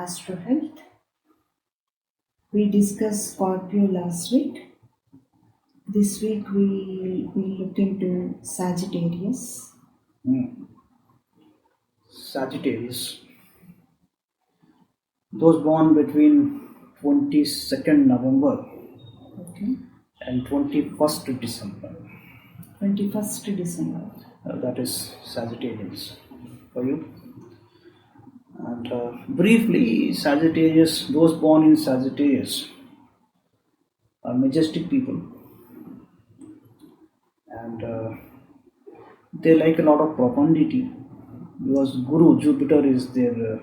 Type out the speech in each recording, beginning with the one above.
Astro Health. We discussed Scorpio last week. This week we will look into Sagittarius. Sagittarius. Those born between 22nd November Okay. and 21st December. 21st December. That is Sagittarius for you. And briefly, Sagittarius, those born in Sagittarius are majestic people. And they like a lot of profundity because Guru, Jupiter, is their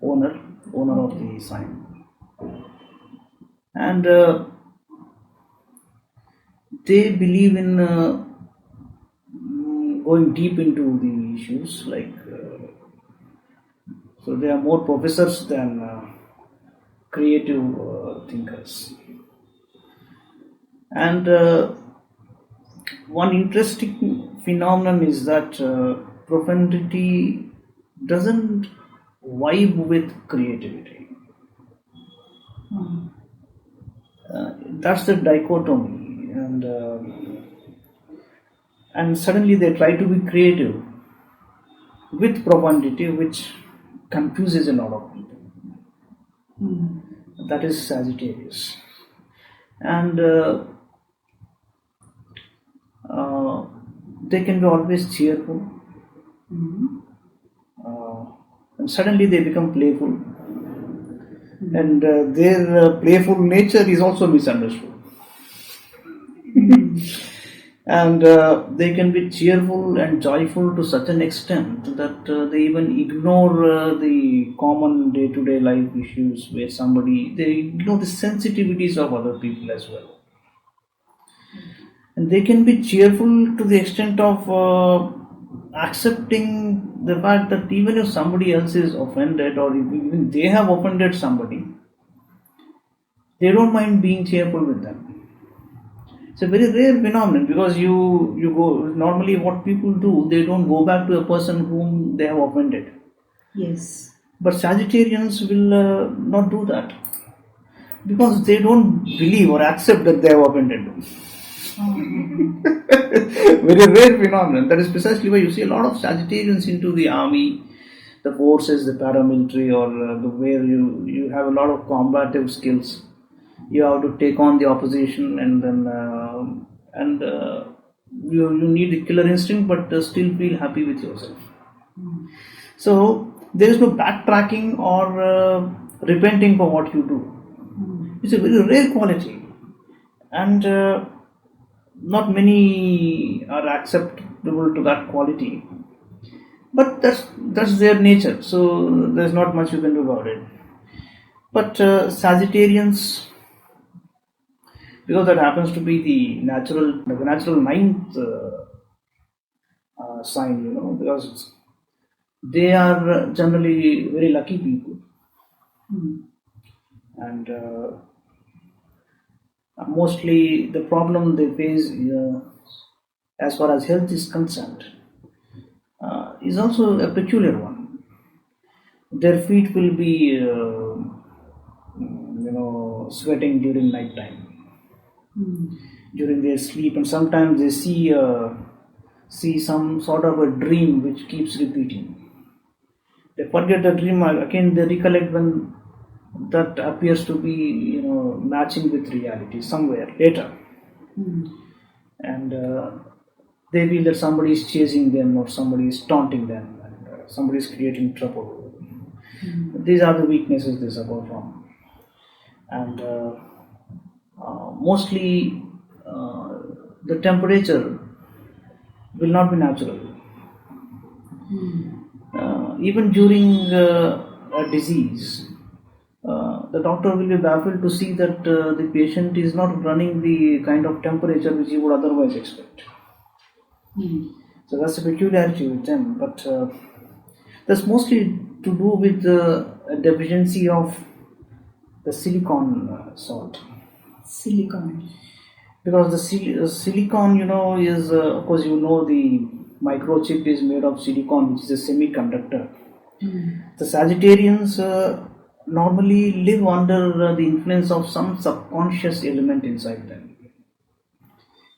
owner of the sign. And they believe in going deep into the issues, so they are more professors than creative thinkers. And one interesting phenomenon is that profundity doesn't vibe with creativity. That's the dichotomy, and suddenly they try to be creative with profundity, which confuses a lot of people. That is Sagittarius. And they can be always cheerful, and suddenly they become playful, and their playful nature is also misunderstood. And they can be cheerful and joyful to such an extent that they even ignore the common day-to-day life issues where they ignore the sensitivities of other people as well. And they can be cheerful to the extent of accepting the fact that even if somebody else is offended, or if even they have offended somebody, they don't mind being cheerful with them. It's a very rare phenomenon, because you go normally, what people do, they don't go back to a person whom they have offended. Yes. But Sagittarians will not do that, because they don't believe or accept that they have offended them. Very rare phenomenon. That is precisely why you see a lot of Sagittarians into the army, the forces, the paramilitary, or where you have a lot of combative skills. You have to take on the opposition, and then you need a killer instinct, but still feel happy with yourself. So there is no backtracking or repenting for what you do. It's a very rare quality, and not many are acceptable to that quality. But that's their nature. So there's not much you can do about it. But Sagittarians, because that happens to be the natural ninth sign, because they are generally very lucky people. And mostly the problem they face, as far as health is concerned, is also a peculiar one. Their feet will be sweating during night time, during their sleep, and sometimes they see some sort of a dream which keeps repeating. They forget the dream, again they recollect when that appears to be matching with reality somewhere later. And they feel that somebody is chasing them, or somebody is taunting them, and somebody is creating trouble. These are the weaknesses they suffer from. And mostly the temperature will not be natural. Even during a disease, the doctor will be baffled to see that the patient is not running the kind of temperature which he would otherwise expect. So that's a peculiarity with them, but that's mostly to do with a deficiency of the silicon salt. Silicon. Because the silicon, is, of course, the microchip is made of silicon, which is a semiconductor. The Sagittarians normally live under the influence of some subconscious element inside them,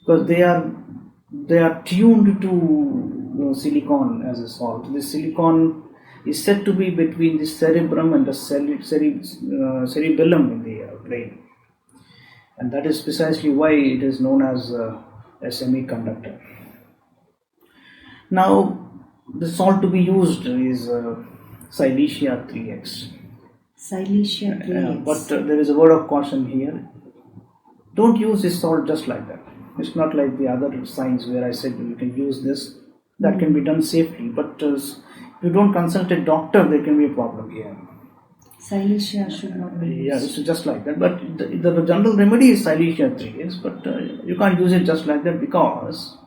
because they are tuned to silicon as a salt. This silicon is said to be between the cerebrum and the cerebellum in the brain, and that is precisely why it is known as a semiconductor. Now, the salt to be used is Silesia 3x. Silesia 3x. But there is a word of caution here. Don't use this salt just like that. It's not like the other signs where I said you can use this. That can be done safely. But if you don't consult a doctor, there can be a problem here. Silesia should not be used. Yeah, it's just like that. But the general remedy is Silesia 3x. But you can't use it just like that, because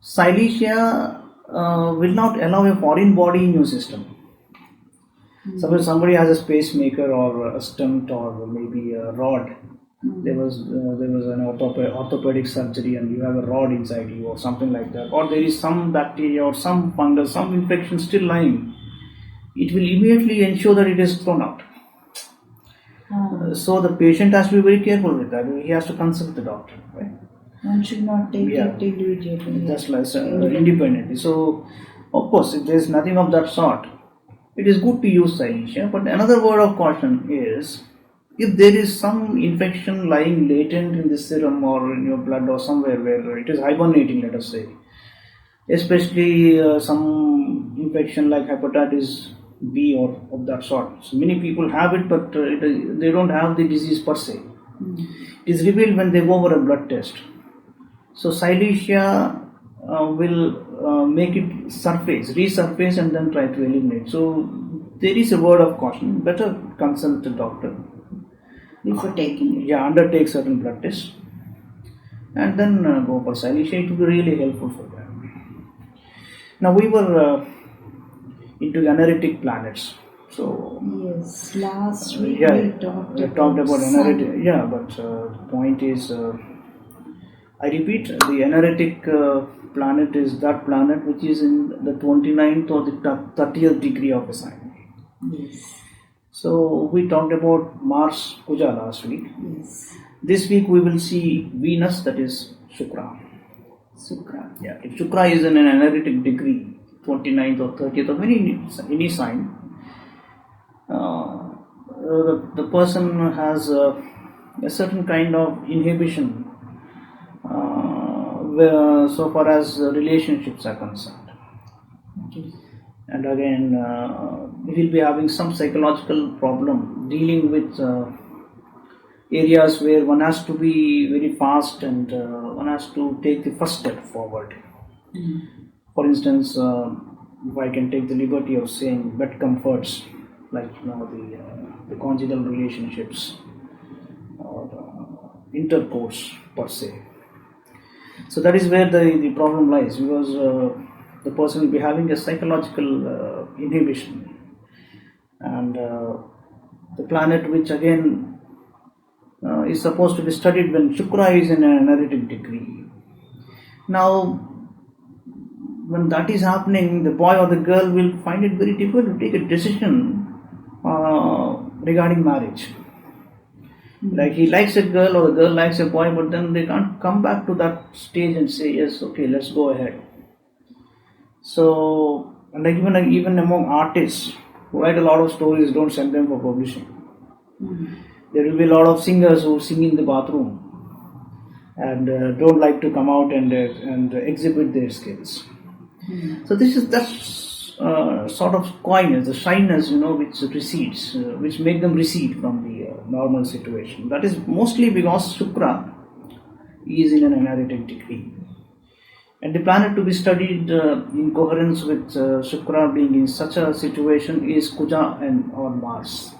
Silesia will not allow a foreign body in your system. Suppose somebody has a pacemaker or a stent or maybe a rod. There was an orthopedic surgery and you have a rod inside you or something like that, or there is some bacteria or some fungus, some infection still lying. It will immediately ensure that it is thrown out. So the patient has to be very careful with that. He has to consult the doctor, right? One should not take it individually. Just like independently. So, of course, if there is nothing of that sort, it is good to use Silesia. But another word of caution is, if there is some infection lying latent in the serum or in your blood or somewhere where it is hibernating, let us say, especially some infection like hepatitis B or of that sort. So many people have it, but they don't have the disease per se. It is revealed when they go for a blood test. So Silesia will make it resurface and then try to eliminate. So there is a word of caution. Better consult the doctor before taking it. Yeah, undertake certain blood tests and then go for Silesia. It will be really helpful for them. Now we were into Anaretic planets. So yes, last week we talked about Anaretic. Yeah, but the point is, I repeat, the Anaretic planet is that planet which is in the 29th or the 30th degree of a sign. Yes. So we talked about Mars Kuja last week. Yes. This week we will see Venus, that is Sukra. Yeah, if Sukra is in an Anaretic degree, 29th or 30th of any sign, the person has a certain kind of inhibition so far as relationships are concerned. Okay. And again, he will be having some psychological problem dealing with areas where one has to be very fast and one has to take the first step forward. For instance, if I can take the liberty of saying bed comforts, like the conjugal relationships or intercourse per se. So that is where the problem lies, because the person will be having a psychological inhibition, and the planet which again is supposed to be studied when Shukra is in an Anaretic degree. Now, when that is happening, the boy or the girl will find it very difficult to take a decision regarding marriage. Like he likes a girl or the girl likes a boy, but then they can't come back to that stage and say, yes, okay, let's go ahead. So, and like even among artists who write a lot of stories, don't send them for publishing. There will be a lot of singers who sing in the bathroom and don't like to come out and exhibit their skills. So that's sort of coyness, the shyness, which recedes, which make them recede from the normal situation. That is mostly because Shukra is in an Anaretic degree. And the planet to be studied in coherence with Shukra being in such a situation is Kuja or Mars.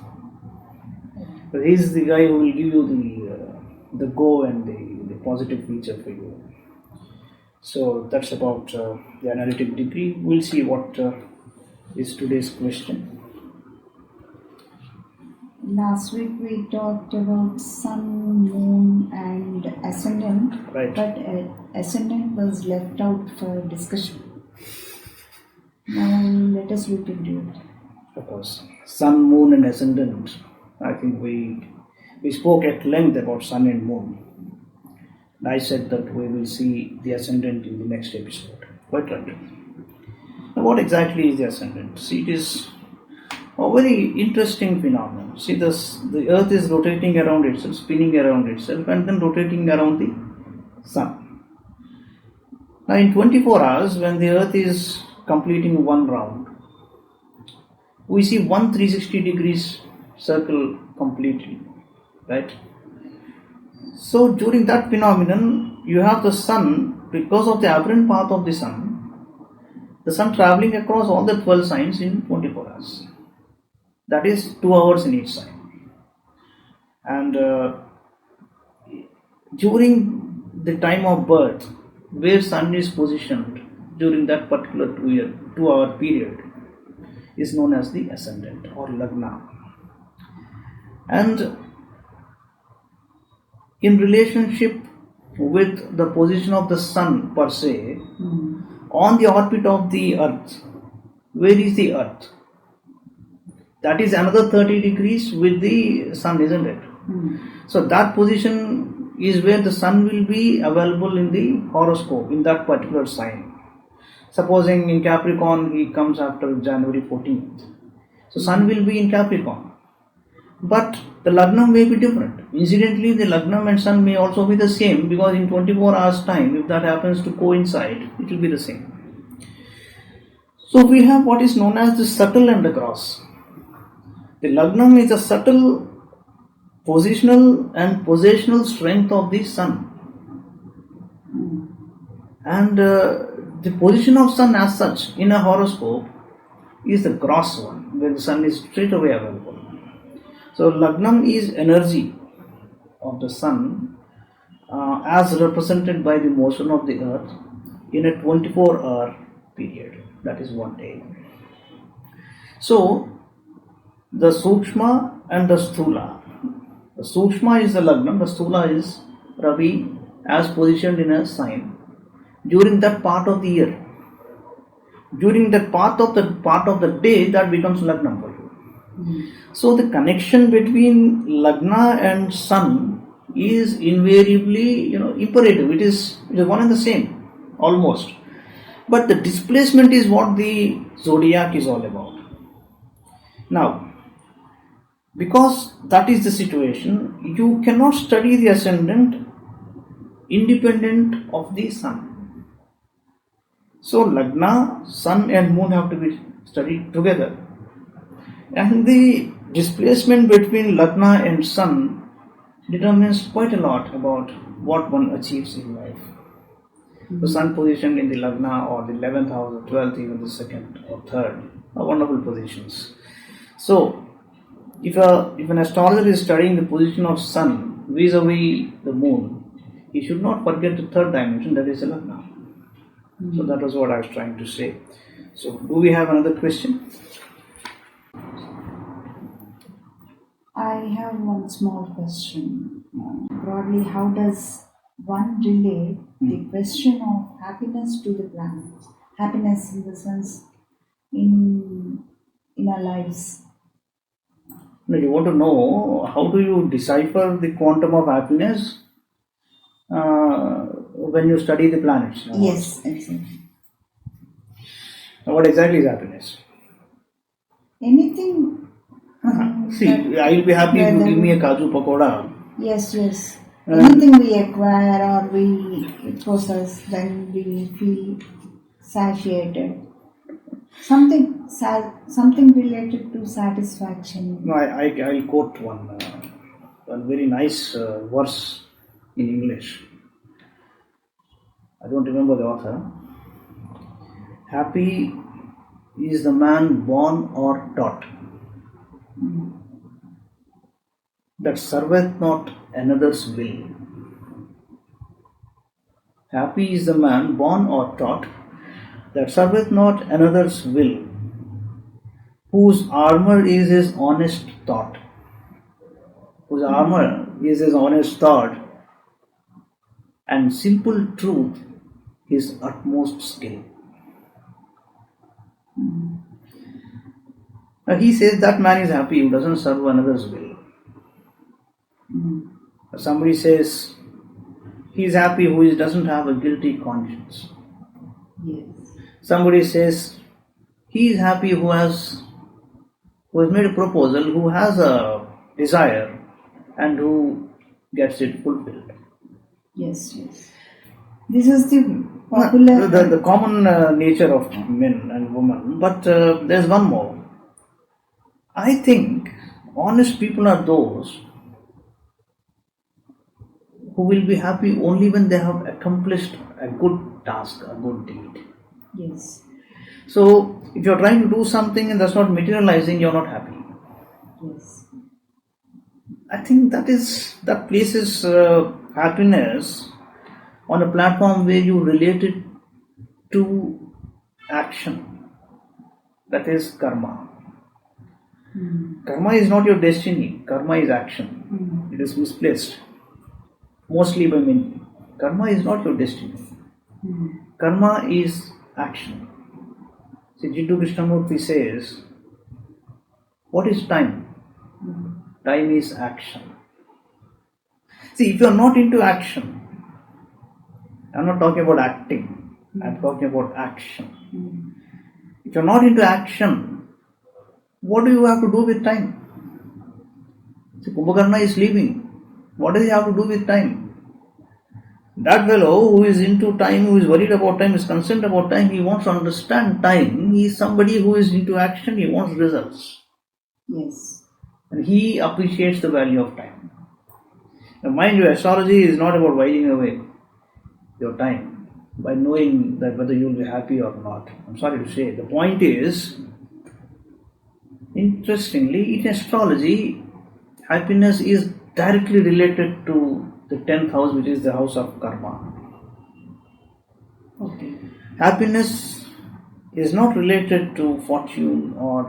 But he is the guy who will give you the go and the positive feature for you. So that's about the Anaretic degree. We'll see what is today's question. Last week we talked about Sun, Moon and Ascendant, Right. but Ascendant was left out for discussion. Now let us look into it. Of course, Sun, Moon, and Ascendant. I think we spoke at length about Sun and Moon. I said that we will see the Ascendant in the next episode. Quite right. Now, what exactly is the Ascendant? See, it is a very interesting phenomenon. See, the Earth is rotating around itself, spinning around itself, and then rotating around the Sun. Now, in 24 hours, when the Earth is completing one round, we see one 360 degrees circle completely, right? So, during that phenomenon, you have the Sun, because of the apparent path of the Sun traveling across all the 12 signs in 24 hours. That is 2 hours in each sign. And during the time of birth, where Sun is positioned during that particular 2 hour period is known as the Ascendant or Lagna. And in relationship with the position of the Sun per se, on the orbit of the Earth, where is the Earth? That is another 30 degrees with the Sun, isn't it? So that position is where the Sun will be available in the horoscope in that particular sign. Supposing in Capricorn he comes after January 14th. So Sun will be in Capricorn. But the Lagnam may be different. Incidentally, the Lagnam and Sun may also be the same, because in 24 hours time, if that happens to coincide, it will be the same. So we have what is known as the subtle and the gross. The Lagnam is a subtle positional and possessional strength of the Sun. And the position of Sun as such in a horoscope is the gross one, where the Sun is straight away available. So Lagnam is energy of the Sun as represented by the motion of the Earth in a 24-hour period. That is one day. So the Sukshma and the Sthula. The Sukshma is the Lagnam, the Sthula is Ravi as positioned in a sign during that part of the year. During that part of the day, that becomes Lagnam for you. So the connection between Lagna and Sun is invariably, imperative. It is one and the same, almost. But the displacement is what the zodiac is all about. Now, because that is the situation, you cannot study the Ascendant independent of the Sun. So Lagna, Sun and Moon have to be studied together. And the displacement between Lagna and Sun determines quite a lot about what one achieves in life. The Sun position in the Lagna or the 11th house or 12th, even the 2nd or 3rd are wonderful positions. So, if an astrologer is studying the position of Sun vis-a-vis the Moon, he should not forget the 3rd dimension, that is the Lagna. So that was what I was trying to say. So, do we have another question? I have one small question. Broadly, how does one relate the question of happiness to the planet? Happiness in the sense in our lives. No, you want to know how do you decipher the quantum of happiness when you study the planets? Yes, exactly. What exactly is happiness? Anything. See, I will be happy if you give me a kaju pakoda. Yes. Anything we acquire or we possess, then we feel satiated. Something related to satisfaction. No, I'll quote one very nice verse in English. I don't remember the author. Happy is the man born or taught, that serveth not another's will. Happy is the man born or taught, that serveth not another's will, whose armor is his honest thought. Whose armor is his honest thought, and simple truth his utmost skill. He says that man is happy who doesn't serve another's will. Somebody says he is happy who doesn't have a guilty conscience. Yes. Somebody says he is happy who has made a proposal, who has a desire, and who gets it fulfilled. Yes, yes. This is the popular... The common nature of men and women. But there's one more. I think honest people are those who will be happy only when they have accomplished a good task, a good deed. Yes. So, if you're trying to do something and that's not materializing, you're not happy. Yes. I think that places happiness on a platform where you relate it to action. That is karma. Karma is not your destiny. Karma is action. It is misplaced. Mostly by many. Karma is not your destiny. Karma is action. See, Jiddu Krishnamurti says, what is time? Time is action. See, if you are not into action, I'm not talking about acting, I'm talking about action. If you're not into action, what do you have to do with time? See, Kumbhakarna is sleeping. What does he have to do with time? That fellow who is into time, who is worried about time, is concerned about time, he wants to understand time. He is somebody who is into action, he wants results. Yes. And he appreciates the value of time. Now, mind you, astrology is not about whiling away your time by knowing that whether you will be happy or not. I'm sorry to say. The point is, interestingly, in astrology, happiness is directly related to the 10th house, which is the house of karma. Okay. Happiness is not related to fortune or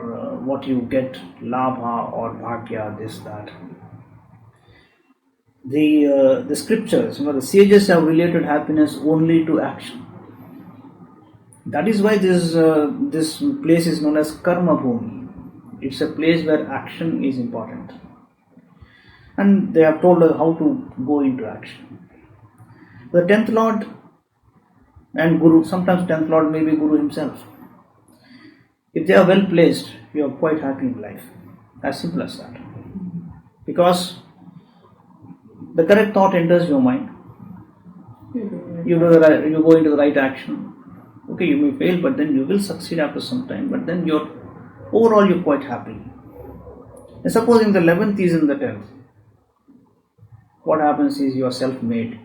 what you get, labha or bhagya, this, that. The scriptures, the sages have related happiness only to action. That is why this place is known as karma bhumi. It's a place where action is important. And they have told us how to go into action. The 10th Lord and Guru, sometimes 10th Lord may be Guru himself. If they are well placed, you are quite happy in life. As simple as that. Because the correct thought enters your mind. You go into the right action. Okay, you may fail, but then you will succeed after some time. But then overall you're quite happy. And supposing the 11th is in the 10th, what happens is you are self-made.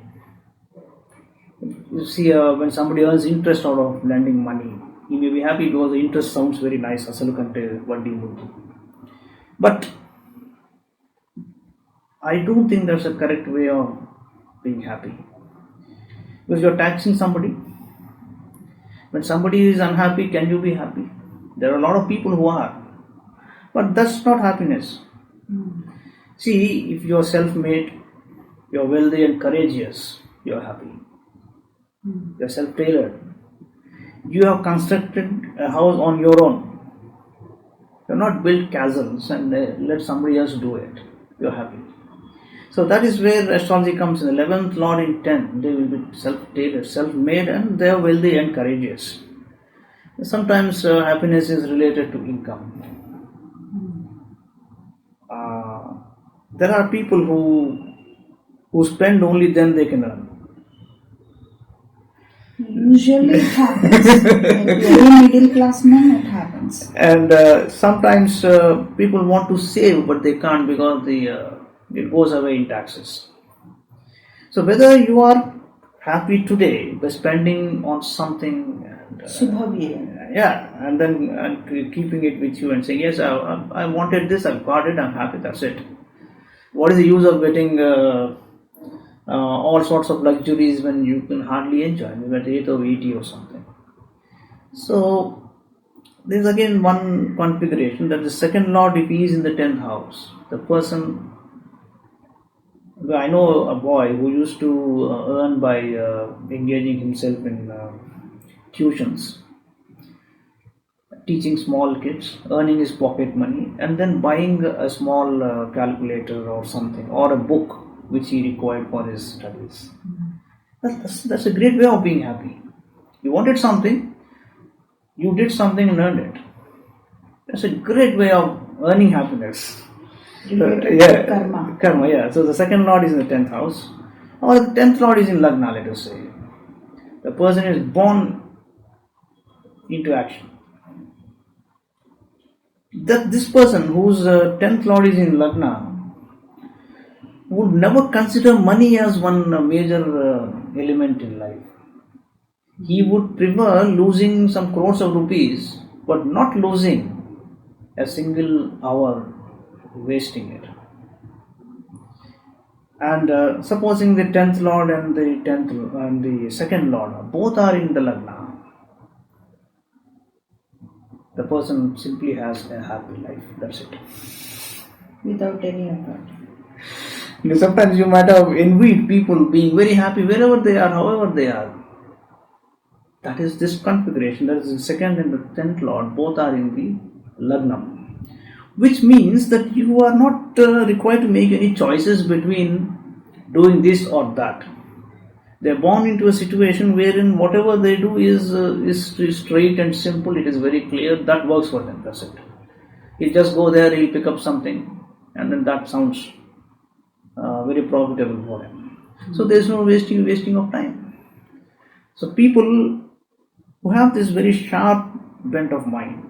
You see, when somebody earns interest out of lending money, he may be happy because the interest sounds very nice. Asalukante vadi mudu. But I don't think that's a correct way of being happy. Because you're taxing somebody. When somebody is unhappy, can you be happy? There are a lot of people who are. But that's not happiness. See, if you're self-made, you're wealthy and courageous, you're happy. You're self-tailored. You have constructed a house on your own. You're not built castles and let somebody else do it. You're happy. So that is where astrology comes in. 11th Lord in 10, they will be self-tailored, self-made, and they are wealthy and courageous. Sometimes happiness is related to income. There are people who spend only then they can earn. Usually it happens. Very middle class man, it happens. And sometimes people want to save, but they can't because it goes away in taxes. So whether you are happy today by spending on something, and then keeping it with you and saying, yes, I wanted this, I've got it, I'm happy, that's it. What is the use of getting all sorts of luxuries when you can hardly enjoy? Maybe at 8 or 80 or something. So there's again one configuration that the second Lord, if he is in the 10th house, the person, I know a boy who used to earn by engaging himself in tuitions. teaching small kids, earning his pocket money, and then buying a small calculator or something, or a book which he required for his studies. That's a great way of being happy. You wanted something, you did something and earned it. That's a great way of earning happiness. Related to karma. Karma, yeah. So the second lord is in the 10th house, or the 10th lord is in Lagna, let us say. The person is born into action. That this person whose 10th lord is in Lagna would never consider money as one major element in life. He would prefer losing some crores of rupees, but not losing a single hour wasting it. And supposing the 10th lord and the second lord both are in the Lagna, the person simply has a happy life. That's it. Without any effort. Sometimes you might have envied people being very happy wherever they are, however they are. That is this configuration. That is the second and the 10th lord, both are in the Lagnam. Which means that you are not required to make any choices between doing this or that. They are born into a situation wherein whatever they do is straight and simple. It is very clear. That works for them. That's it. He'll just go there. He'll pick up something, and then that sounds very profitable for him. So there is no wasting of time. So people who have this very sharp bent of mind,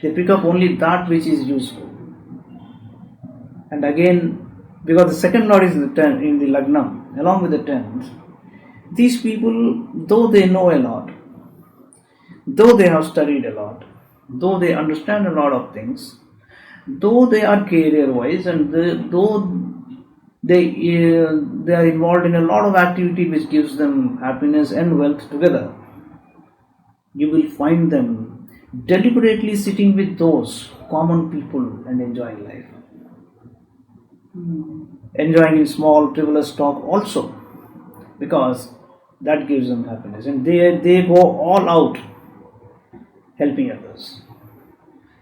they pick up only that which is useful. And again, because the second lord is in the Lagnam, along with the 10th, these people, though they know a lot, though they have studied a lot, though they understand a lot of things, though they are career-wise, and though they are involved in a lot of activity which gives them happiness and wealth together, you will find them deliberately sitting with those common people and enjoying life. Enjoying in small frivolous talk also, because that gives them happiness, and they go all out helping others,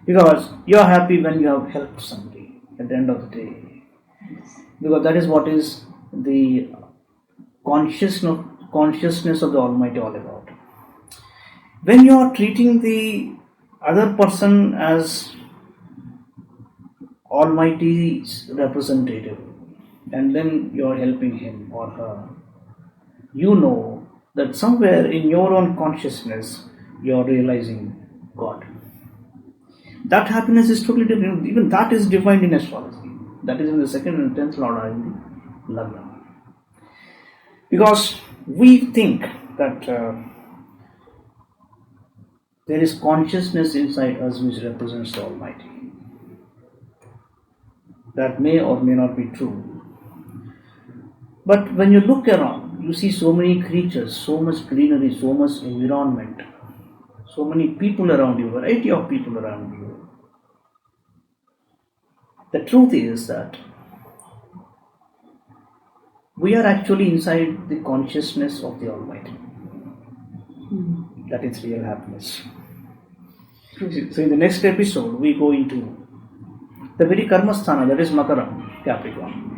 because you are happy when you have helped somebody at the end of the day, because that is what is the consciousness of the Almighty all about. When you are treating the other person as Almighty's representative, and then you are helping him or her, you know that somewhere in your own consciousness you are realizing God. That happiness is totally different. Even that is defined in astrology. That is in the second and 10th lord are in the Lagna. Because we think that there is consciousness inside us which represents the Almighty. That may or may not be true. But when you look around, you see so many creatures, so much greenery, so much environment, so many people around you, variety of people around you. The truth is that we are actually inside the consciousness of the Almighty. That is real happiness. So in the next episode, we go into the very karmasthana, that is Makaram, Capricorn.